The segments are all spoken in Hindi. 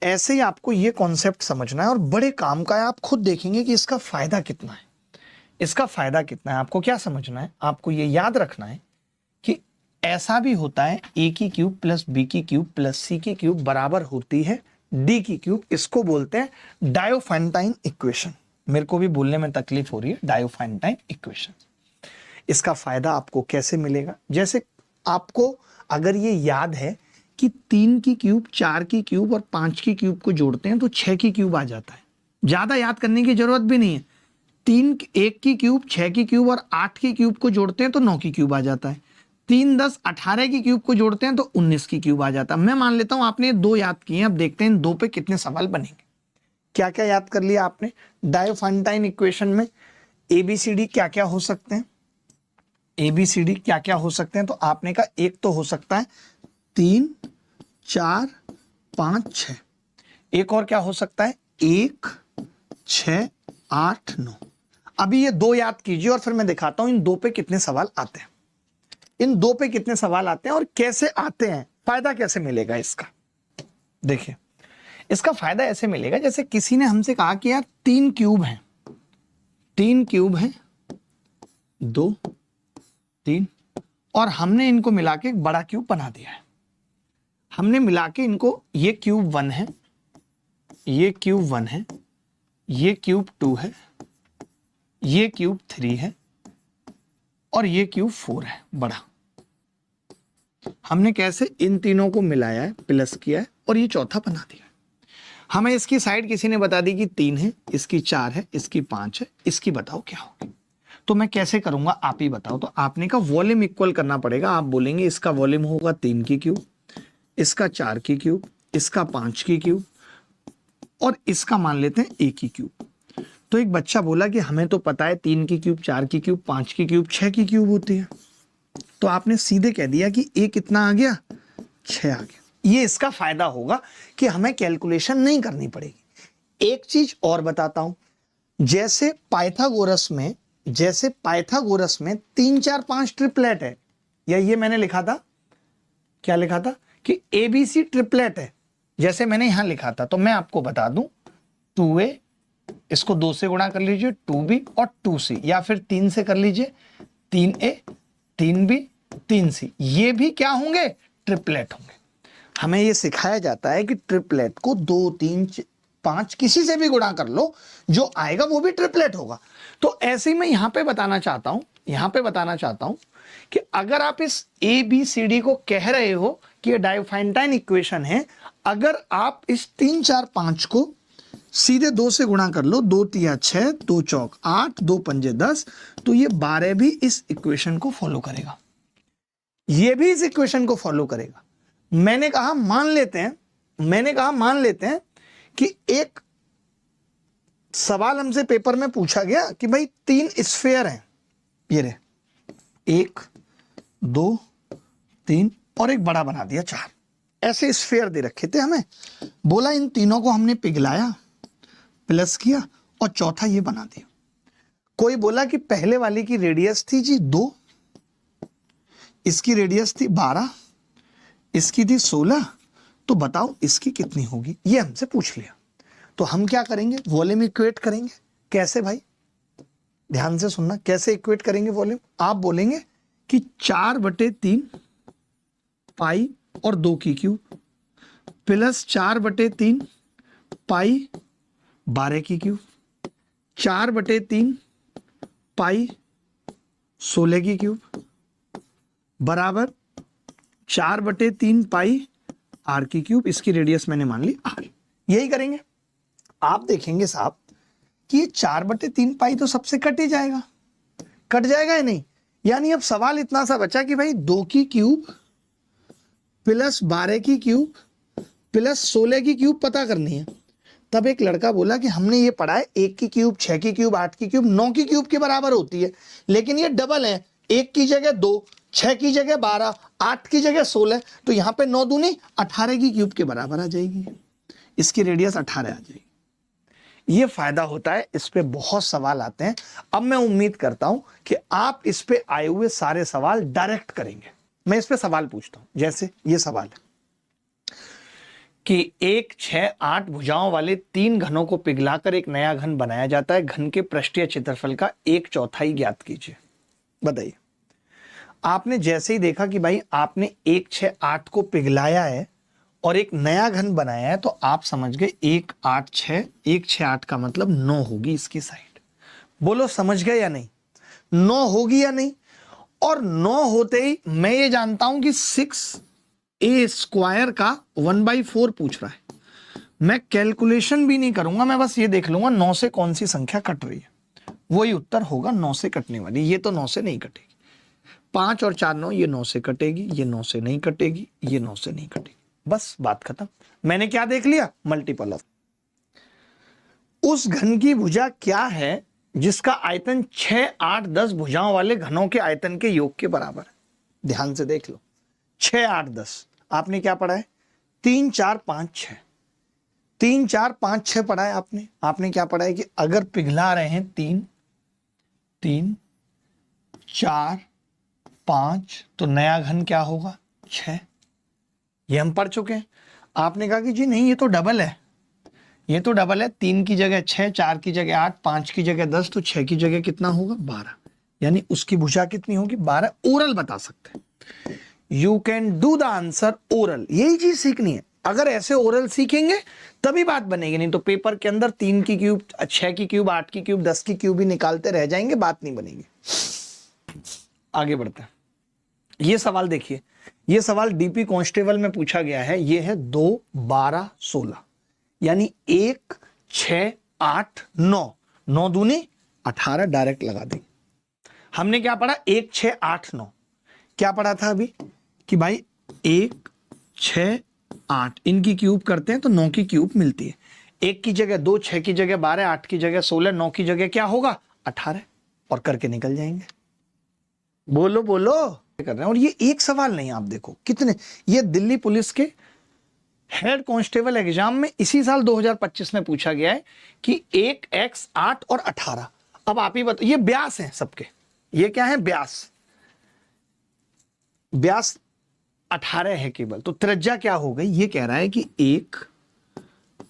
ऐसे ही आपको ये कॉन्सेप्ट समझना है और बड़े काम का है। आप खुद देखेंगे कि इसका फायदा कितना है। इसका फायदा कितना है आपको क्या समझना है, आपको ये याद रखना है कि ऐसा भी होता है a की क्यूब प्लस b की क्यूब प्लस c की क्यूब बराबर होती है d की क्यूब। इसको बोलते हैं डायोफेंटाइन इक्वेशन। मेरे को भी बोलने में तकलीफ हो रही है, डायोफेंटाइन इक्वेशन। इसका फायदा आपको कैसे मिलेगा, जैसे आपको अगर ये याद है कि 3 की क्यूब 4 की क्यूब और 5 की क्यूब को जोड़ते हैं तो 6 की क्यूब आ जाता है। ज्यादा याद करने की जरूरत भी नहीं है। 1 की क्यूब 6 की क्यूब और 8 की क्यूब को जोड़ते हैं तो 9 की क्यूब आ जाता है। 3 10 18 की क्यूब को जोड़ते हैं तो 19 की क्यूब आ जाता है। मैं मान लेता हूं आपने 2 याद किए हैं। अब देखते हैं इन 2 पे कितने सवाल बनेंगे। क्या क्या याद कर लिया आपने डायोफेंटाइन इक्वेशन में? ABCD क्या क्या हो सकते हैं, ABCD क्या क्या हो सकते हैं? तो आपने कहा एक तो हो सकता है 3 4 5 6। एक और क्या हो सकता है 1 6 8 9। अभी ये 2 याद कीजिए और फिर मैं दिखाता हूं इन 2 पे कितने सवाल आते हैं। इन 2 पे कितने सवाल आते हैं और कैसे आते हैं, फायदा कैसे मिलेगा इसका। देखिए इसका फायदा ऐसे मिलेगा, जैसे किसी ने हमसे कहा कि यार 3 क्यूब हैं, 3 क्यूब हैं 2 3 और हमने इनको मिला के एक बड़ा क्यूब बना दिया है। हमने मिला के इनको, ये क्यूब 1 है, ये क्यूब 1 है, ये क्यूब 2 है, ये क्यूब 3 है और ये क्यूब 4 है बड़ा। हमने कैसे इन तीनों को मिलाया है, प्लस किया है और ये चौथा बना दिया। हमें इसकी साइड किसी ने बता दी कि 3 है, इसकी 4 है, इसकी 5 है, इसकी बताओ क्या होगी। तो मैं कैसे करूंगा आप ही बताओ। तो आपने का वॉल्यूम इक्वल करना पड़ेगा। आप बोलेंगे इसका वॉल्यूम होगा 3 की क्यूब, इसका 4 की क्यूब, इसका 5 की क्यूब और इसका मान लेते हैं 1 की क्यूब। तो एक बच्चा बोला कि हमें तो पता है 3 की क्यूब 4 की क्यूब 5 की क्यूब 6 की क्यूब होती है। तो आपने सीधे कह दिया कि a कितना आ गया 6 आ गया। ये इसका फायदा होगा कि हमें कैलकुलेशन नहीं करनी पड़ेगी। एक चीज और बताता हूं, जैसे पाइथागोरस में 3 4 5 ट्रिपलेट है, या ये मैंने लिखा था, क्या लिखा था कि ABC ट्रिपलेट है, जैसे मैंने यहां लिखा था। तो मैं आपको बता दूं 2A, इसको 2 से गुणा कर लीजिए 2B और 2C, या फिर 3 से कर लीजिए 3A 3B 3C। ये भी क्या होंगे ट्रिपलेट होंगे। हमें ये सिखाया जाता है कि ट्रिपलेट को 2 3 5 किसी से भी गुणा कर लो, जो आएगा वो भी ट्रिपलेट होगा। तो ऐसे ही मैं यहां पे बताना चाहता हूं कि अगर आप इस ABCD को कह रहे हो कि ये डायोफेंटाइन इक्वेशन है, अगर आप इस 3 4 5 को सीधे 2 से गुणा कर लो, 2 3 6 2 चौक 8 2 पंजे 10, तो ये 12 भी इस इक्वेशन को फॉलो करेगा, ये भी इस इक्वेशन को फॉलो करेगा। मैंने कहा मान लेते हैं कि एक सवाल हमसे पेपर में पूछा गया कि भाई 3 स्फीयर हैं, ये रहे 1 2 3 और एक बड़ा बना दिया 4। ऐसे स्फीयर दे रखे थे हमें, बोला इन तीनों को हमने पिघलाया, प्लस किया और चौथा ये बना दिया। कोई बोला कि पहले वाली की रेडियस थी जी 2, इसकी रेडियस थी 12, इसकी थी 16, तो बताओ इसकी कितनी होगी। ये हमसे पूछ लिया। तो हम क्या करेंगे, वॉल्यूम इक्वेट करेंगे। कैसे भाई, ध्यान से सुनना, कैसे इक्वेट करेंगे वॉल्यूम। आप बोलेंगे कि 4/3 पाई और 2 की क्यूब प्लस 4/3 पाई 12 की क्यूब, 4/3 पाई 16 की क्यूब बराबर 4/3 पाई r की क्यूब। इसकी रेडियस मैंने मान ली r। यही करेंगे। आप देखेंगे साहब कि ये 4/3 पाई तो सबसे कट ही जाएगा, कट जाएगा या नहीं। यानी अब सवाल इतना सा बचा कि भाई 2 की क्यूब प्लस 12 की क्यूब प्लस 16 की क्यूब पता करनी है। तब एक लड़का बोला कि हमने ये पढ़ा है 1 की क्यूब 6 की क्यूब 8 की क्यूब 9 की क्यूब के बराबर होती है, लेकिन ये डबल है, 1 की जगह 2, 6 की जगह 12, 8 की जगह 16, तो यहां पे 9 दूनी 18 की क्यूब के बराबर आ जाएगी। इसकी रेडियस 18 आ जाएगी। ये फायदा होता है, इस पे बहुत सवाल आते हैं। अब मैं उम्मीद करता हूं कि आप इस पे आए हुए सारे सवाल डायरेक्ट करेंगे। मैं इस पे सवाल पूछता हूं, जैसे ये सवाल है कि 1, 6, 8 भुजाओं वाले 3 घनों को पिघलाकर एक नया घन बनाया जाता है। घन के पृष्ठीय क्षेत्रफल का 1/4 ज्ञात कीजिए। बताइए, आपने जैसे ही देखा कि भाई आपने 1, 6, 8 को पिघलाया है और एक नया घन बनाया है, तो आप समझ गए 1, 8, 6, 1, 6, 8 का मतलब 9 होगी इसकी साइड। बोलो समझ गए या नहीं? 9 होगी या नहीं? और 9 होते ही मैं ये जानता हूं कि 6a² का 1/4 पूछ रहा है। मैं कैलकुलेशन भी नहीं करूंगा, मैं बस ये देख लूंगा 9 से कौन सी संख्या कट रही है, वही उत्तर होगा 9 से कटने वाली। ये तो 9 से नहीं कटेगी। 5 और 4 9, ये 9 से कटेगी, ये 9 से नहीं कटेगी, ये 9 से नहीं कटेगी। बस बात खत्म। मैंने क्या देख लिया? Multiple of. उस घन की भुजा क्या है जिसका आयतन 6, 8, 10 भुजाओं वाले घनों के आयतन के योग के बराबर है? ध्यान से देख लो। 6, 8, 10 आपने क्या पढ़ा है? 3, 4, 5, 6। 3, 4, 5, 6 पढ़ा है आपने। आपने क्या पढ़ा है कि अगर पिघला रहे हैं 3, 4, 5 तो नया घन क्या होगा? 6। ये हम पढ़ चुके हैं। आपने कहा कि जी नहीं, ये तो डबल है, ये तो डबल है। 3 की जगह 6, 4 की जगह 8, 5 की जगह 10, तो 6 की जगह कितना होगा? 12। यानी उसकी भुजा कितनी होगी? 12। ओरल बता सकते हैं। You can do the answer oral. यही चीज सीखनी है। अगर ऐसे ओरल सीखेंगे तभी बात बनेगी, नहीं तो पेपर के अंदर 3 की क्यूब, 6 की क्यूब, 8 की क्यूब, 10 की क्यूब ही निकालते रह जाएंगे, बात नहीं बनेगी। आगे बढ़ते हैं। ये सवाल देखिए, ये सवाल डीपी कांस्टेबल में पूछा गया है। ये है 2, 12, 16, यानी 1, 6, 8, 9, 9 दूनी 18 डायरेक्ट लगा देंगे। हमने क्या पढ़ा? 1, 6, 8, 9 क्या पढ़ा था अभी कि भाई 1, 6, 8 इनकी क्यूब करते हैं तो 9 की क्यूब मिलती है। 1 की जगह 2, 6 की जगह 12, 8 की जगह 16, 9 की जगह क्या होगा? 18, और करके निकल जाएंगे। बोलो बोलो कर रहे हैं। और ये एक सवाल नहीं, आप देखो कितने, ये दिल्ली पुलिस के हेड कांस्टेबल एग्जाम में इसी साल 2025 में पूछा गया है कि 1, x, 8 और 18। अब आप ही बताओ, ये ब्यास हैं सबके, ये क्या है? ब्यास। ब्यास 18 है केवल, तो त्रिज्या क्या हो गई? ये कह रहा है कि 1,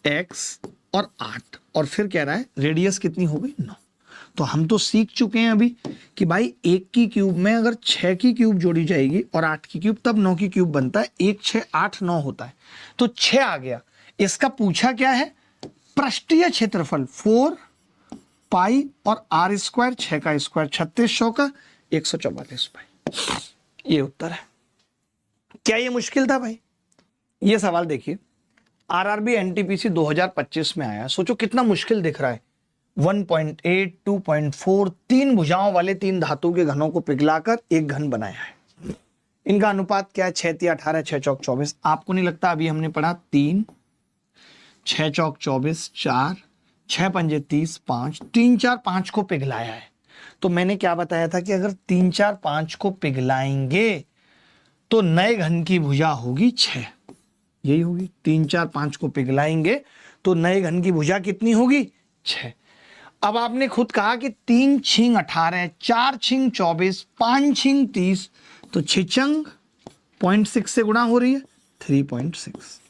x और 8, और फिर कह रहा है रेडियस कितनी हो गई? 9। तो हम तो सीख चुके हैं अभी कि भाई 1 की क्यूब में अगर 6 की क्यूब जोड़ी जाएगी और 8 की क्यूब, तब 9 की क्यूब बनता है। 1, 6, 8, 9 होता है, तो 6 आ गया। इसका पूछा क्या है? पृष्ठीय क्षेत्रफल 4 पाई और r स्क्वायर, 6 का स्क्वायर 3600 का 144 पाई। ये उत्तर है। क्या ये मुश्किल था भाई? ये सवाल देखिए, आरआरबी एनटीपीसी 2025 में आया। सोचो कितना मुश्किल दिख रहा है। 1.8, 2.4 3 भुजाओं वाले 3 धातु के घनों को पिघलाकर एक घन बनाया है। इनका अनुपात क्या है? 6 × 18, 6 × 24। आपको नहीं लगता अभी हमने पढ़ा 3, 6 × 24, 4, 6 × 30, 5, 3, 4, 5 को पिघलाया है। तो मैंने क्या बताया था कि अगर 3, 4, 5 को पिघलाएंगे तो नए घन की भुजा होगी 6। यही होगी, 3, 4, 5 को पिघलाएंगे तो नए घन की भुजा कितनी होगी? 6। अब आपने खुद कहा कि 3 छिंग 18, 4 छिंग 24, 5 छिंग 30, तो 6 चंग 0.6 से गुणा हो रही है 3.6।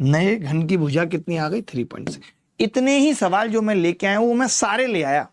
नए घन की भुजा कितनी आ गई? 3.6। इतने ही सवाल जो मैं लेके आया हूं वो मैं सारे ले आया।